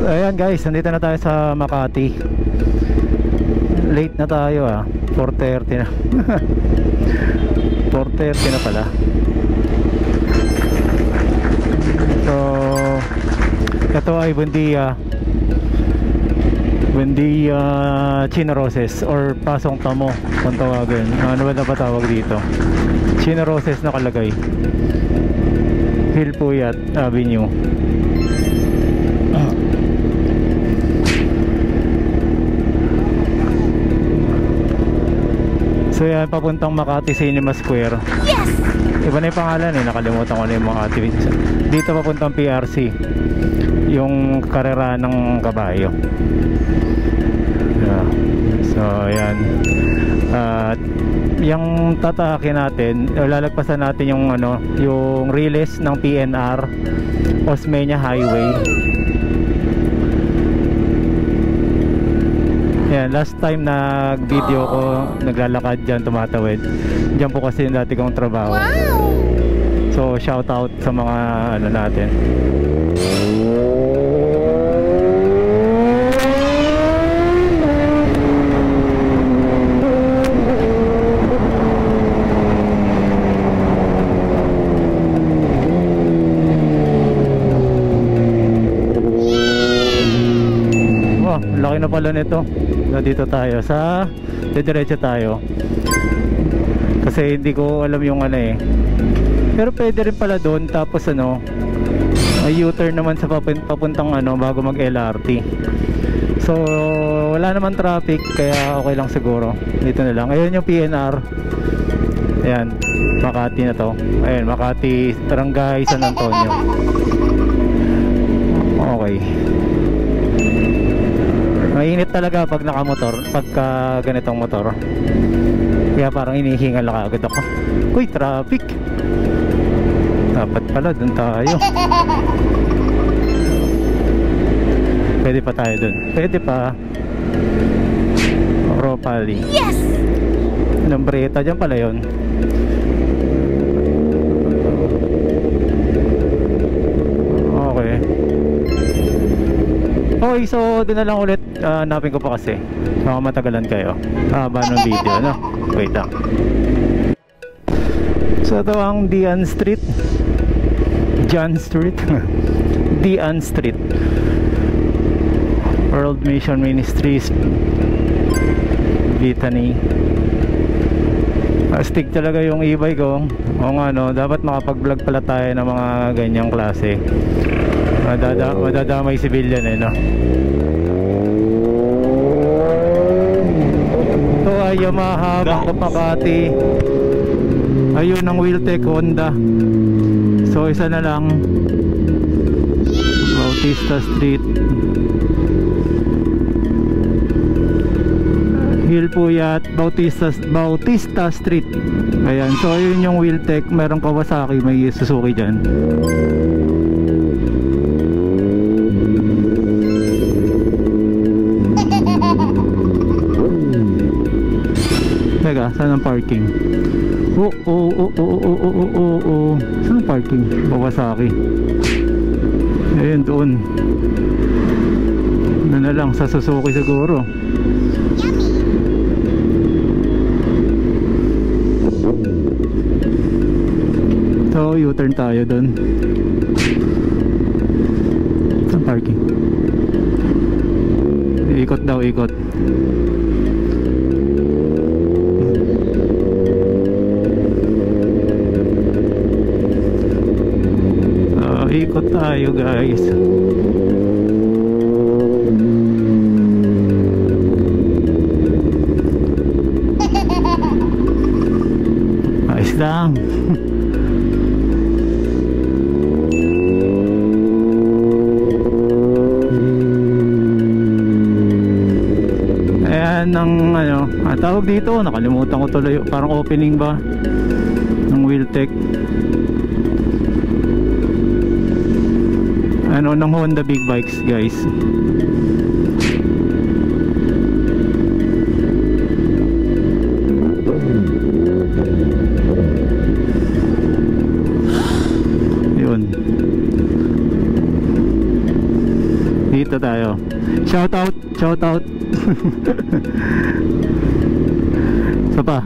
Ayan guys, nandito na tayo sa Makati. Late na tayo 4:30 na. 4:30 na pala. So ito ay Buendia Chinaroses or Pasong Tamo kung tawagin. Ano ba na tawag dito? Chinaroses nakalagay. Hilpuyat Avenue. So yan, papuntang Makati Cinema Square. Yes! Iba na yung pangalan nakalimutan ko na yung Makati. Dito papuntang PRC, yung karera ng kabayo. So yan. Yung tatahakin natin, lalagpasan natin yung yung release ng PNR Osmeña Highway. Yan, last time nag-video ko, naglalakad dyan, tumatawid. Diyan po kasi yung dati kong trabaho. So, shout out sa mga natin. Wow, laki na pala nito. Dito tayo sa diretso tayo kasi hindi ko alam yung pero pwede rin pala doon, tapos may U-turn naman sa papuntang bago mag LRT. So wala naman traffic kaya okay lang siguro. Dito na lang. Ayun yung PNR. Ayan, Makati na to. Ayun, Makati Barangay San Antonio. Okay. Mainit talaga pag nakamotor, pagka ganitong motor. Kaya parang inihingal lang agad ako. Uy, traffic. Dapat pala dun tayo. Pwede pa tayo dun. Pwede pa. Ropali. Yes! Nombreta, dyan pala yun. Okay. Okay, so doon na lang ulit. Hanapin ko pa kasi baka matagalan kayo. Haba ng video, wait lang. So ito ang Dian Street. John Street. Dian Street. World Mission Ministries, Bethany. Astig talaga yung e-bike ko. O nga dapat makapag-vlog pala tayo ng mga ganyang klase. Madadamay civilian Ito ay Yamaha Bangko Makati. Ayun ang Wheeltech Honda. So isa na lang, Bautista Street, Hilpuyat, Bautista Street. Ayan, so ayun yung Wheeltech. Merong Kawasaki, may Suzuki dyan. Teka, saan ang parking? Saan ang parking? Kawasaki. Ayun, doon. Na lang, sa Suzuki siguro. So, U-turn tayo doon. Saan parking? Ikot daw, ikot. Ikot tayo guys. Ayos lang. Ayan ang tawag dito, nakalimutan ko tuloy. Parang opening ba ng Wheeltech ng Honda Big Bikes guys. dito tayo. Shout out, shout out. Isa pa.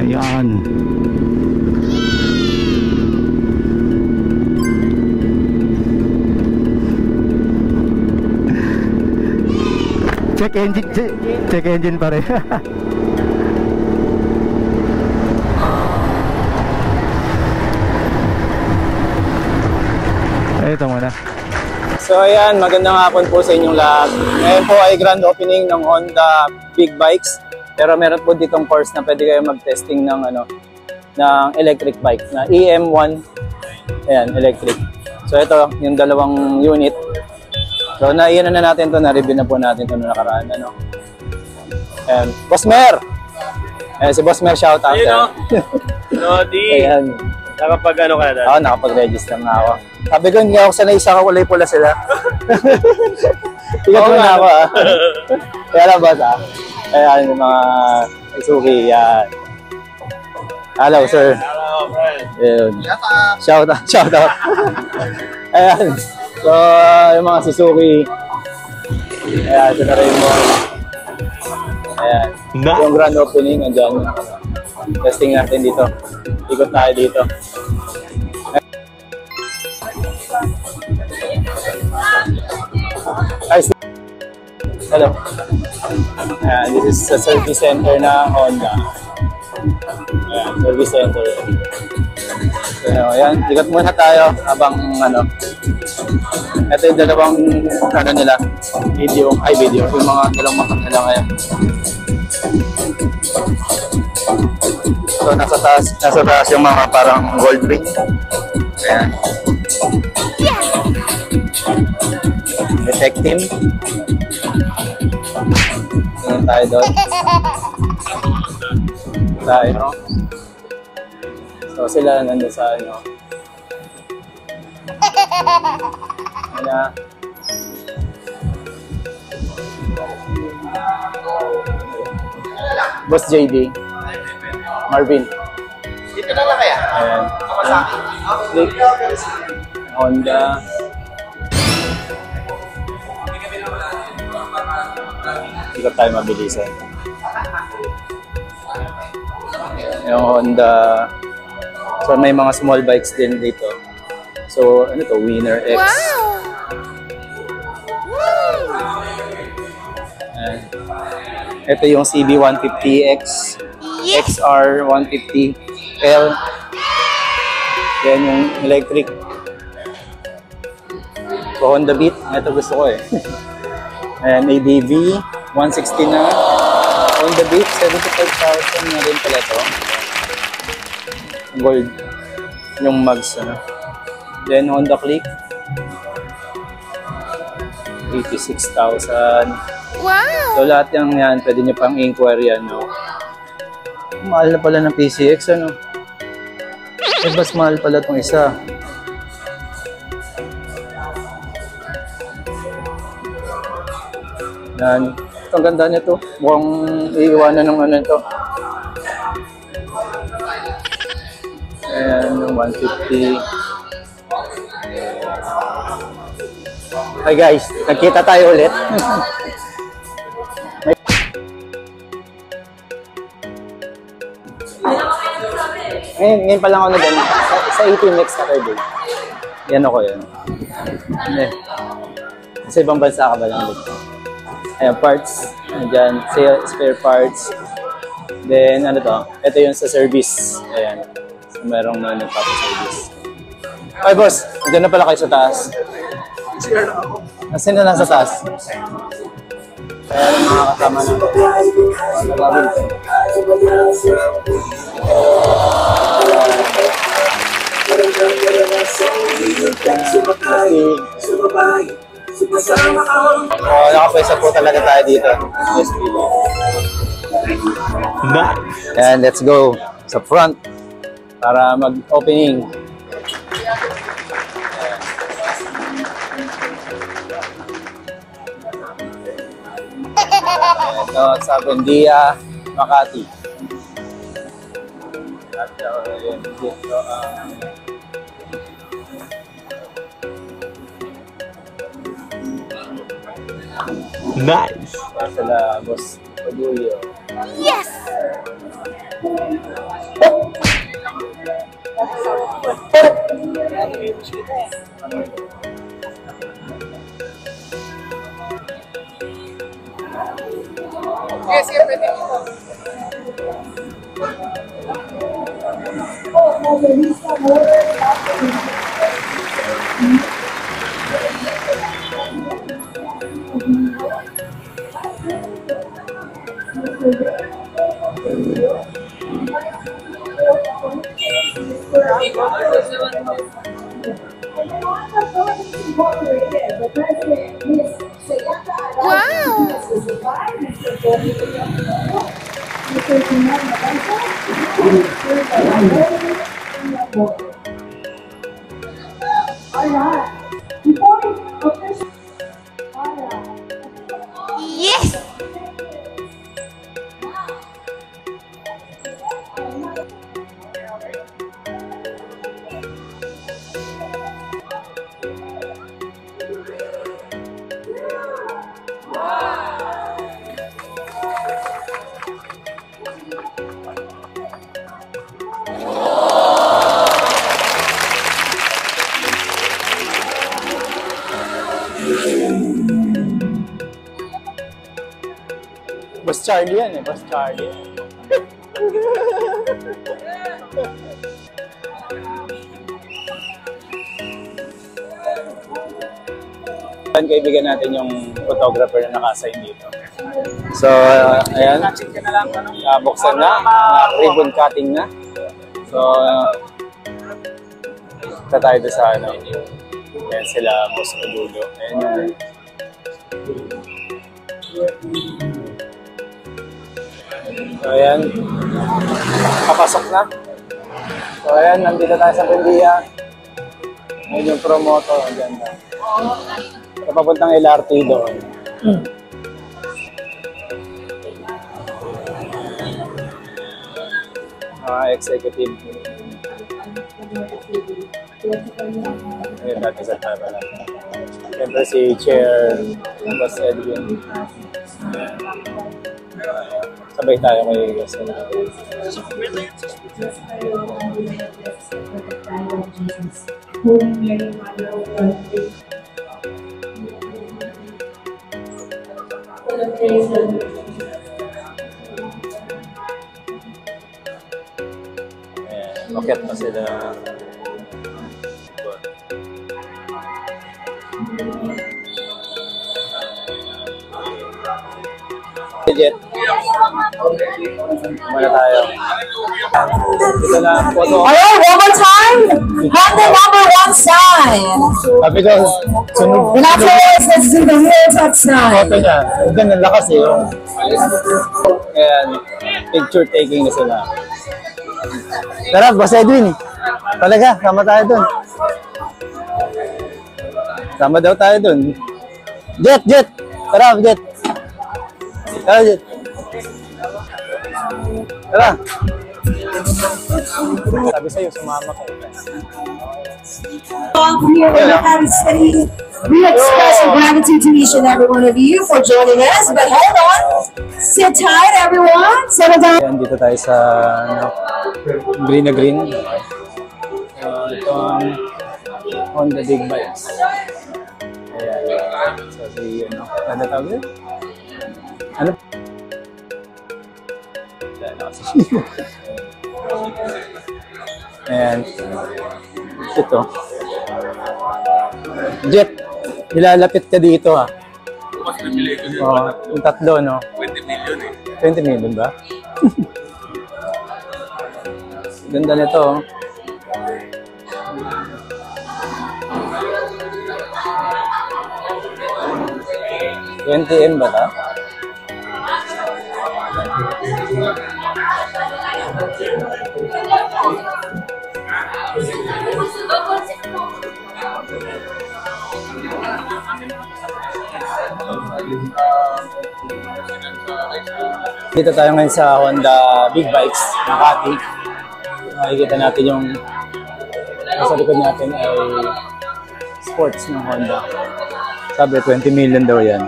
Ayan. Check engine, check engine pa rin. Ito muna. So ayan, magandang hapon po sa inyong lahat. Ngayon po ay grand opening ng Honda Big Bikes. Pero meron po ditong course na pwede kayo mag-testing ng ng electric bike na EM1. Ayan, electric. So ito, yung dalawang unit. So naiyan na natin to, na-review na po natin ito na nakaraan. Ayan, Boss Mer! Ayan, si Boss Mer, shout out. Ayun o. Lodi. Ayan. Nakapag ano ka na? Oo, nakapag-register na ako. Sabi ko, hindi ako sanay isa kulay pula sila. Tigat mo na ako Kaya lang boss Ayan, yung mga Suzuki, yan. Hello, sir. Hello, friend. Ayun. Shout out, shout out. Ayan. So, yung mga Suzuki. Ayan, ito na rin mo. Ayan. Yung grand opening, andyan. Testing natin dito. Ikot tayo dito. Hello. This is the service center na Honda. Ayan, service center. So, ayan, ikot muna tayo habang ito yung dalawang nila, video, yung mga dalawang motor nila ngayon. So nasa taas yung mga parang gold ring. Ayan. Detect team. Tingin tayo doon. Tayo. So sila nandun sa Ayan. Boss JD. Marvin. Dito na lang kaya? Ayan. Honda. Hindi ko tayo mabilisan. Yung Honda. So may mga small bikes din dito. So ano to? Winner X. Ayan. Ito yung CB150X. XR 150L. Yan yung electric. So Honda Beat. Ito gusto ko Ayan, ADV 160 na. Honda Beat 75,000 na rin pala ito. Gold. Yung mags Then Honda Click 86,000. Wow! So lahat yan pwede nyo pang inquire yan. Mahal na pala ng PCX mas mahal pala itong isa. Yan. Ito, ang ganda nito. Mukhang iiwanan ng ito. Ayan, yung 150. Hi guys, nagkita tayo ulit. Ngayon pa lang ako na sa 18 next Saturday. Yan ako yan. Sa ibang bansa ka ba lang dito? Ayan, parts. Ayan, spare parts. Then, ito yung sa service. Ayan. So, merong nagpapaservice. Ay, boss. Diyan na pala kayo sa taas. Sino na nasa taas? Ayan ang mga kasama na. Nakapwesa po talaga tayo dito. And let's go sa front para mag-opening. Ito sa Buendia, Makati. Nice! Sila Boss Odulio. Yes! Yes, yes, pwede. Yes! Boss Charlie yan eh, Boss Charlie. Kaibigan natin yung photographer na naka-assign dito. So, ayan. Buksan na. Ribbon cutting na. So, tayo doon sa ano. Ayan sila, Boss Odulio. Ayan yung... So, ayan. Papasok na. So, ayan. Nandito tayo sa Buendia. Ayan yung promoto. Ang ganda. So, papuntang LRT doon. Executive. Ayan natin sa tama lang. Siyempre si Chair Boss Edwin. Sabay tayo kay Boss Edwin. Bakit pa sila? Jet. Muna tayo. Dito na ang photo. Alright, one more time. Honda number 1 sign. Sabi ko, sunod. And afterwards, let's do the hilltop sign. Photo niya. Huwag na lakas eh. Ayan. Picture taking na sila. Tara, Boss Edwin. Talaga, sama tayo dun. Sama daw tayo dun. Jet, Jet. Tara, Jet. Tara, Jet. Tara. Sabi sa'yo, sumama ka. From here in the Paris City, we express our gratitude to each and every one of you for joining us. But hold on. Sit tight, everyone. Settle down. Ayan, dito tayo sa green na green. Ito ang Honda Big Bikes. Ayan. So, si, ano tawag yun? Ano? Ayan. Ito. Jet, nilalapit ka dito ha. Oh, yung tatlo, no? 20 million eh. 20 million ba? Ganda nito, oh. $20M ba ito? Dito tayo ngayon sa Honda Big Bikes, Makati. Makikita natin yung nasa likod natin ay sports ng Honda. Sabi 20 million daw yan.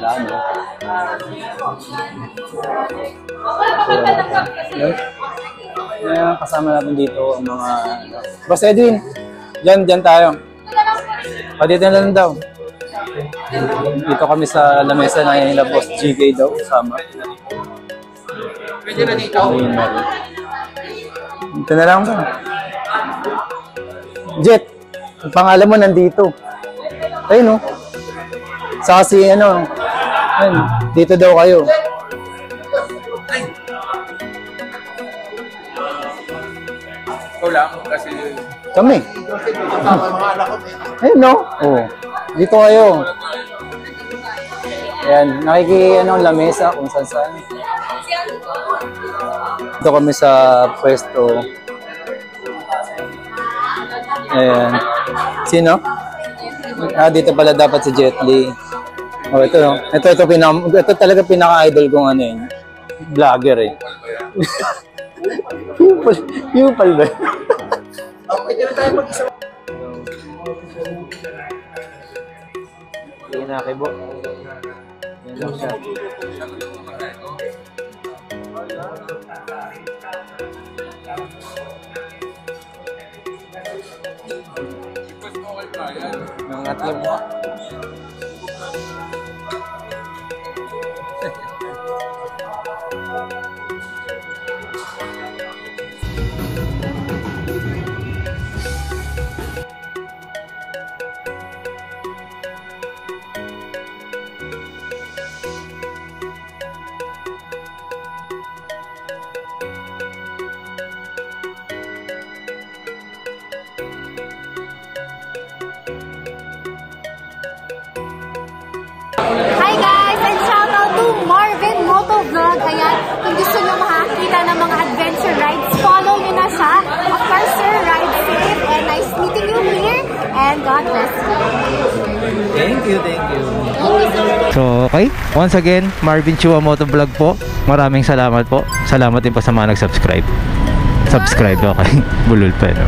Dami. Ayan, kasama natin dito ang mga... Boss Edwin, dyan tayo. O, dito na lang daw. Dito kami sa lamesa na nila Boss GK daw, kasama. Pwede na dito. Dito na lang ba? Jet, ang pangalan mo nandito. Ayun, no? Sa kasi, ano, ayun, dito daw kayo. Ikaw lang kasi... Kami. Ayun, no? Oo. Dito kayo. Ayan, lamesa kung saan. Dito kami sa pwesto. Ayan. Sino? Dito pala dapat si Jet Li. Oh, ito, no? Ito talaga pinaka-idol kong ano yun. Vlogger eh. Pupal ba? Okay, dito tayo mag-isa. Sige na, Kibo. Yan lang siya. Nangat lang mo. Hi guys! And shout out to Marvin Motovlog. Ayan, kung gusto nyo makakita ng mga adventure rides, follow nyo na siya. Of course, sir, ride safe and nice meeting you here. And God bless you. Thank you. Thank you so much. So, okay. Once again, Marvin Chua Motovlog po. Maraming salamat po. Salamat din po sa mga nag-subscribe. Subscribe, okay. Bulol pa, no?